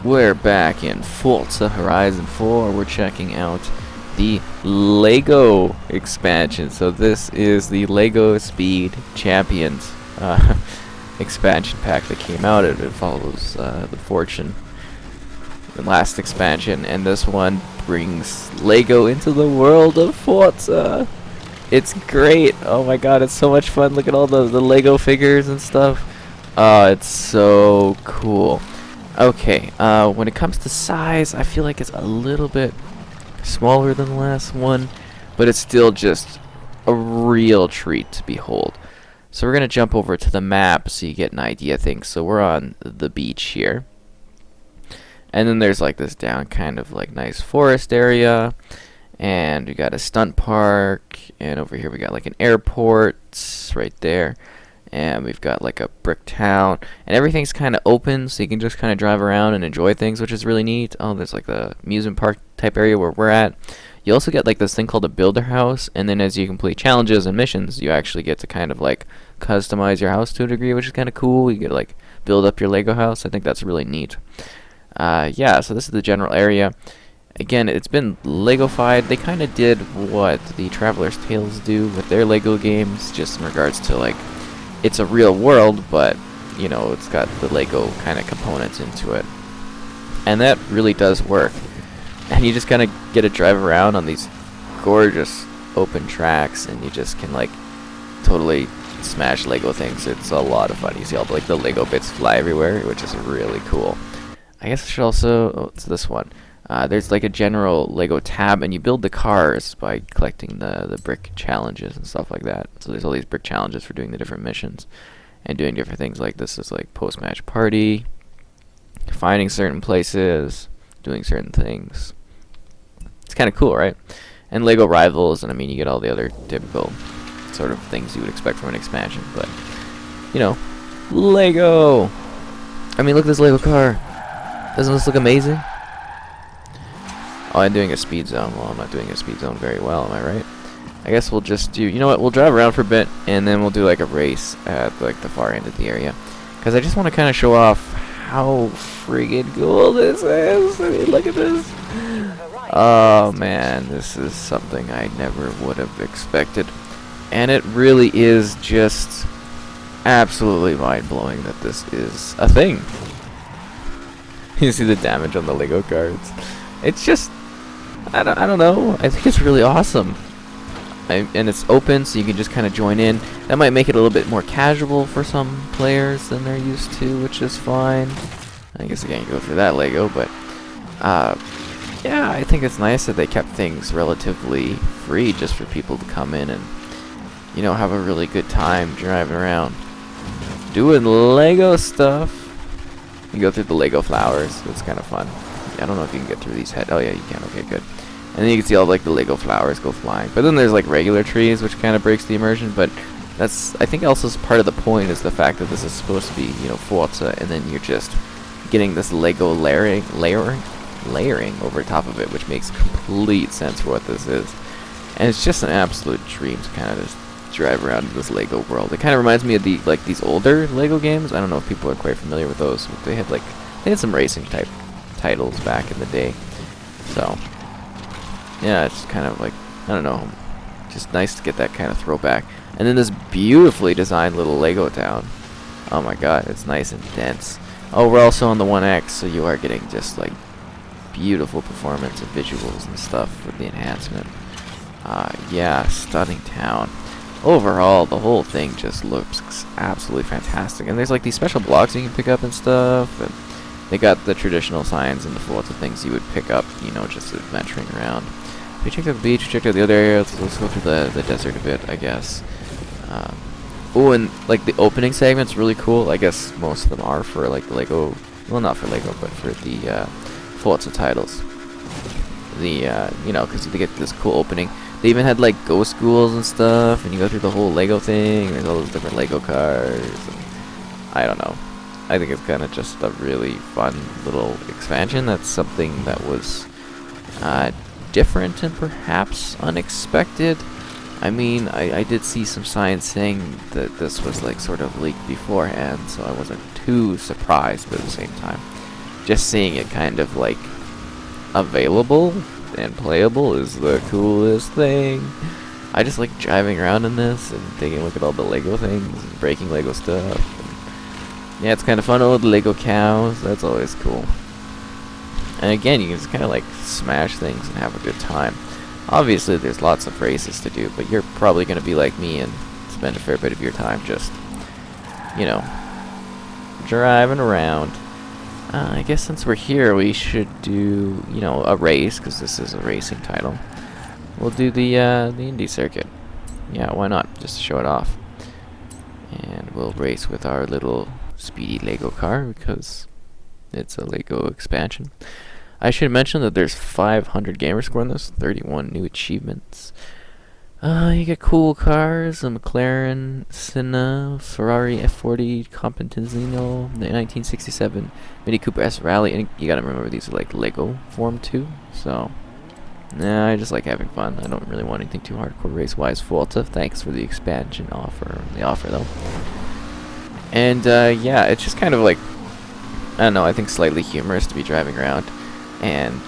We're back in Forza Horizon 4. We're checking out the Lego expansion. So this is the Lego Speed Champions expansion pack that came out. It follows the Fortune, the last expansion, and this one brings Lego into the world of Forza. It's great. Oh my god, it's so much fun. Look at all the Lego figures and stuff. It's so cool. Okay, when it comes to size, I feel like it's a little bit smaller than the last one, but it's still just a real treat to behold. So we're going to jump over to the map so you get an idea of things. So we're on the beach here. And then there's like this down kind of like nice forest area. And we got a stunt park. And over here we got like an airport right there. And we've got like a brick town, and everything's kind of open, so you can just kind of drive around and enjoy things, which is really neat. Oh, there's like the amusement park type area where we're at. You also get like this thing called a builder house, and then as you complete challenges and missions, you actually get to kind of like customize your house to a degree, which is kind of cool. You get to like build up your Lego house. I think that's really neat. Yeah, so this is the general area. Again, it's been Legofied. They kind of did what the Traveler's Tales do with their Lego games, just in regards to like, it's a real world, but you know, it's got the Lego kind of components into it, and that really does work. And you just kind of get to drive around on these gorgeous open tracks, and you just can like totally smash Lego things. It's a lot of fun. You see all like the Lego bits fly everywhere, which is really cool. I guess I should also, oh, it's this one. There's like a general Lego tab, and you build the cars by collecting the brick challenges and stuff like that. So there's all these brick challenges for doing the different missions and doing different things. Like this is like post-match party, finding certain places, doing certain things. It's kind of cool, right? And Lego Rivals, and I mean, you get all the other typical sort of things you would expect from an expansion. But you know, Lego. I mean, look at this Lego car. Doesn't this look amazing? Oh, I'm doing a speed zone. Well, I'm not doing a speed zone very well, am I right? I guess we'll just do, you know what, we'll drive around for a bit, and then we'll do like a race at like the far end of the area. Because I just want to kind of show off how friggin' cool this is. I mean, look at this. Oh man, this is something I never would have expected. And it really is just absolutely mind-blowing that this is a thing. You see the damage on the Lego cards. It's just, I don't know. I think it's really awesome. And it's open, so you can just kind of join in. That might make it a little bit more casual for some players than they're used to, which is fine. I guess I can't go for that Lego, but yeah, I think it's nice that they kept things relatively free just for people to come in and, you know, have a really good time driving around doing Lego stuff. You go through the Lego flowers. It's kind of fun. I don't know if you can get through these head. Oh yeah, you can. Okay, good. And then you can see all like the Lego flowers go flying. But then there's like regular trees, which kind of breaks the immersion. But that's, I think, also part of the point is the fact that this is supposed to be, you know, Forza, and then you're just getting this Lego layering over top of it, which makes complete sense for what this is. And it's just an absolute dream to kind of just drive around in this Lego world. It kind of reminds me of the like these older Lego games. I don't know if people are quite familiar with those. But they had some racing type titles back in the day. So yeah, it's kind of like, I don't know, just nice to get that kind of throwback. And then this beautifully designed little Lego town. Oh my god, it's nice and dense. Oh, we're also on the 1X, so you are getting just like beautiful performance and visuals and stuff with the enhancement. Yeah, stunning town. Overall, the whole thing just looks absolutely fantastic. And there's like these special blocks you can pick up and stuff. And they got the traditional signs and the Forza things you would pick up, you know, just adventuring around. We checked out the beach, we checked out the other areas. Let's go through the desert a bit, I guess. Oh, and like the opening segment's really cool. I guess most of them are for like the Lego, well, not for Lego, but for the Forza titles. The you know, because they get this cool opening. They even had like ghost schools and stuff, and you go through the whole Lego thing. There's all those different Lego cars. And I don't know. I think it's kind of just a really fun little expansion. That's something that was different and perhaps unexpected. I mean, I did see some signs saying that this was like sort of leaked beforehand, so I wasn't too surprised, but at the same time, just seeing it kind of like available and playable is the coolest thing. I just like driving around in this and taking a look at all the Lego things and breaking Lego stuff. And yeah, it's kind of fun. Oh, the Lego cows, that's always cool. And again, you can just kind of like smash things and have a good time. Obviously, there's lots of races to do, but you're probably going to be like me and spend a fair bit of your time just, you know, driving around. I guess since we're here, we should do, you know, a race, because this is a racing title. We'll do the Indy circuit. Yeah, why not? Just to show it off. And we'll race with our little speedy Lego car, because it's a Lego expansion. I should mention that there's 500 gamer score in this, 31 new achievements. You get cool cars, a McLaren Senna, Ferrari F40 Compantino, the 1967 Mini Cooper S Rally, and you gotta remember these are like Lego form too, so nah, I just like having fun. I don't really want anything too hardcore race-wise. Forza, thanks for the expansion offer, though. And yeah, it's just kind of like, I don't know, I think slightly humorous to be driving around, and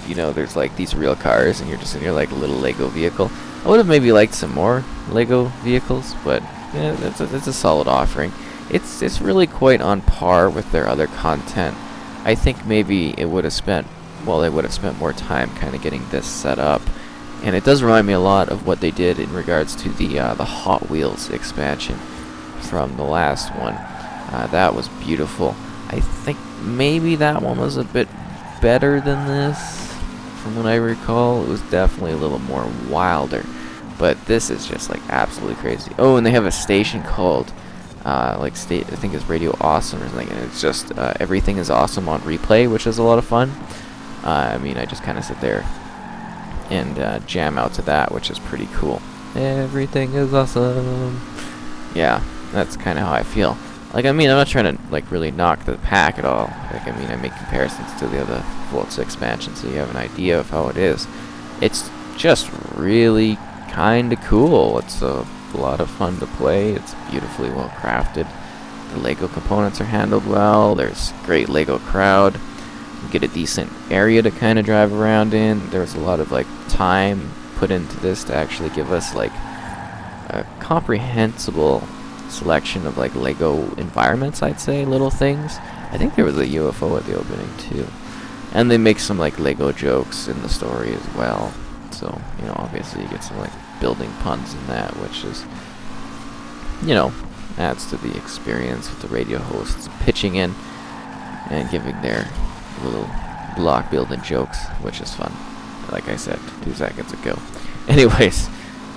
you know, there's like these real cars, and you're just in your like little Lego vehicle. I would have maybe liked some more Lego vehicles, but yeah, it's a solid offering. It's really quite on par with their other content. I think maybe it would have spent, well, they would have spent more time kind of getting this set up, and it does remind me a lot of what they did in regards to the Hot Wheels expansion from the last one. That was beautiful. I think maybe that one was a bit better than this. From what I recall, it was definitely a little more wilder, but this is just like absolutely crazy. Oh, and they have a station called I think it's Radio Awesome or something, and it's just everything is awesome on replay, which is a lot of fun. I mean, I just kind of sit there and jam out to that, which is pretty cool. Everything is awesome. Yeah, that's kind of how I feel. Like, I mean, I'm not trying to like really knock the pack at all. Like, I mean, I make comparisons to the other Forza expansion, so you have an idea of how it is. It's just really kind of cool. It's a lot of fun to play. It's beautifully well crafted. The Lego components are handled well. There's great Lego crowd. You get a decent area to kind of drive around in. There's a lot of like time put into this to actually give us like a comprehensible selection of like Lego environments, I'd say, little things. I think there was a UFO at the opening too. And they make some like Lego jokes in the story as well. So, you know, obviously you get some like building puns in that, which is, you know, adds to the experience with the radio hosts pitching in and giving their little block building jokes, which is fun. Like I said 2 seconds ago. Anyways,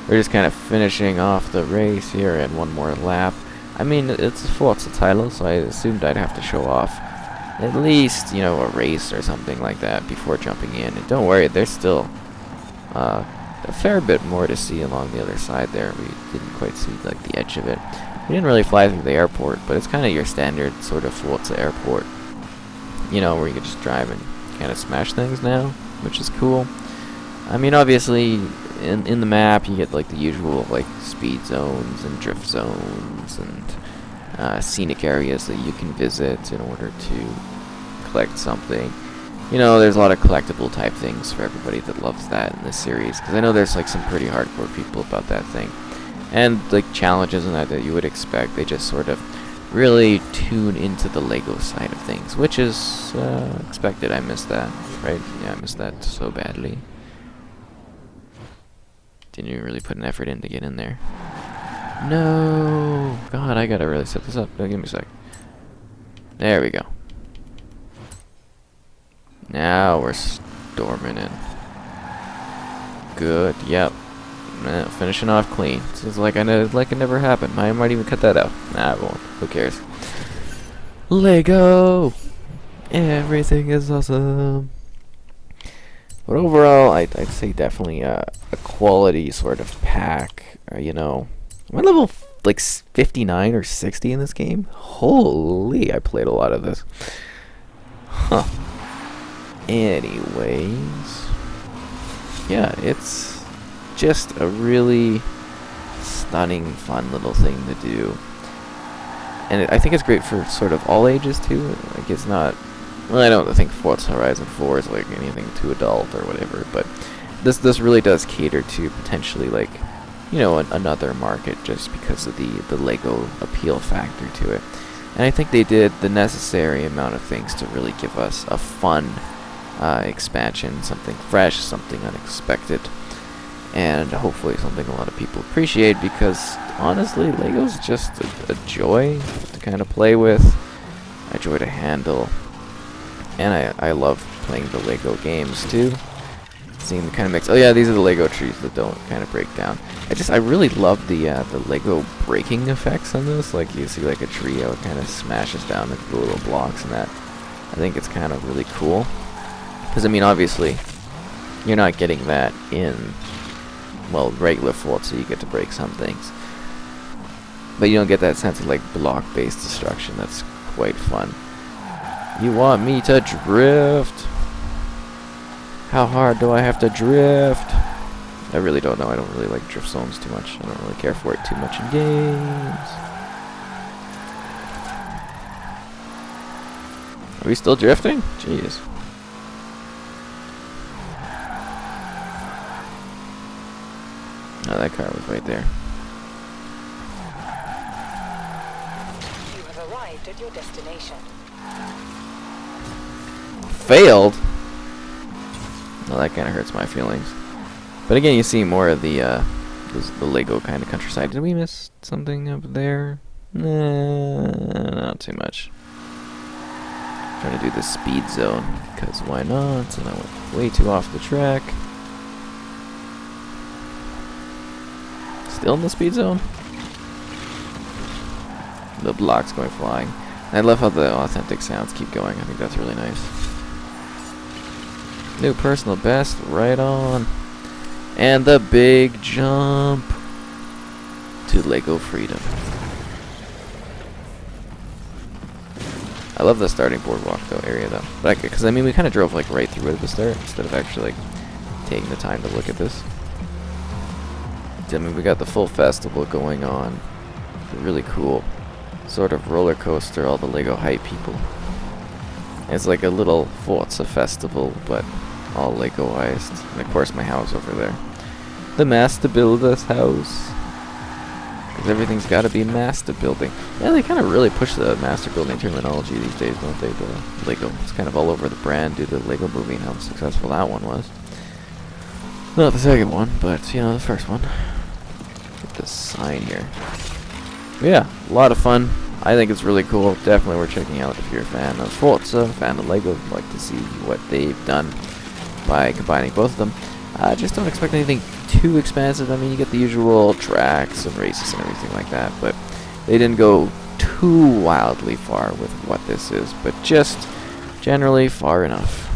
we're just kind of finishing off the race here and one more lap. I mean, it's a Forza title, so I assumed I'd have to show off at least, you know, a race or something like that before jumping in. And don't worry, there's still a fair bit more to see along the other side there. We didn't quite see like the edge of it. We didn't really fly through the airport, but it's kind of your standard sort of Forza airport, you know, where you can just drive and kind of smash things now, which is cool. I mean, obviously, in the map, you get like the usual like speed zones and drift zones and scenic areas that you can visit in order to collect something. You know, there's a lot of collectible type things for everybody that loves that in this series, because I know there's like some pretty hardcore people about that thing. And like challenges and that you would expect, they just sort of really tune into the Lego side of things, which is expected. I missed that, right? Yeah, I missed that so badly. Didn't even really put an effort in to get in there. No! God, I gotta really set this up. Oh, give me a sec. There we go. Now we're storming in. Good, yep. Finishing off clean. This is like it never happened. I might even cut that out. Nah, I won't. Who cares? Lego! Everything is awesome. But overall, I'd say definitely a quality sort of pack. You know, am I level like 59 or 60 in this game? Holy, I played a lot of this. Huh. Anyways, yeah, it's just a really stunning, fun little thing to do. And I think it's great for sort of all ages too. Like, it's not Well, I don't think Forza Horizon 4 is like anything too adult or whatever, but this really does cater to potentially like, you know, another market just because of the Lego appeal factor to it. And I think they did the necessary amount of things to really give us a fun expansion, something fresh, something unexpected, and hopefully something a lot of people appreciate, because honestly, Lego's just a joy to kind of play with, a joy to handle, and I love playing the Lego games too. Seeing the kind of mix. Oh yeah, these are the Lego trees that don't kind of break down. I really love the Lego breaking effects on this. Like you see like a tree, how it kind of smashes down into the little blocks and that. I think it's kind of really cool. Because I mean, obviously, you're not getting that in, well, regular Forza. You get to break some things, but you don't get that sense of like block-based destruction. That's quite fun. You want me to drift? How hard do I have to drift? I really don't know. I don't really like drift zones too much. I don't really care for it too much in games. Are we still drifting? Jeez. Oh, that car was right there. You have arrived at your destination. Failed? Well, that kind of hurts my feelings. But again, you see more of the Lego kind of countryside. Did we miss something up there? Nah, not too much. Trying to do the speed zone, because why not? And I went way too off the track. Still in the speed zone? The blocks going flying. I love how the authentic sounds keep going. I think that's really nice. New personal best, right on. And the big jump to Lego Freedom. I love the starting boardwalk though area though, but because I mean we kind of drove like right through it at the start instead of actually like taking the time to look at this. I mean we got the full festival going on, really cool sort of roller coaster. All the Lego hype people. It's like a little Forza festival, but all Legoized. And of course my house over there. The master builder's house. Because everything's got to be master building. Yeah, they kind of really push the master building terminology these days, don't they? The Lego. It's kind of all over the brand due to the Lego movie and how successful that one was. Not the second one, but, you know, the first one. Get this sign here. But yeah, a lot of fun. I think it's really cool. Definitely worth checking out if you're a fan of Forza, fan of Lego. Like to see what they've done by combining both of them. Just don't expect anything too expansive. I mean, you get the usual tracks and races and everything like that, but they didn't go too wildly far with what this is, but just generally far enough.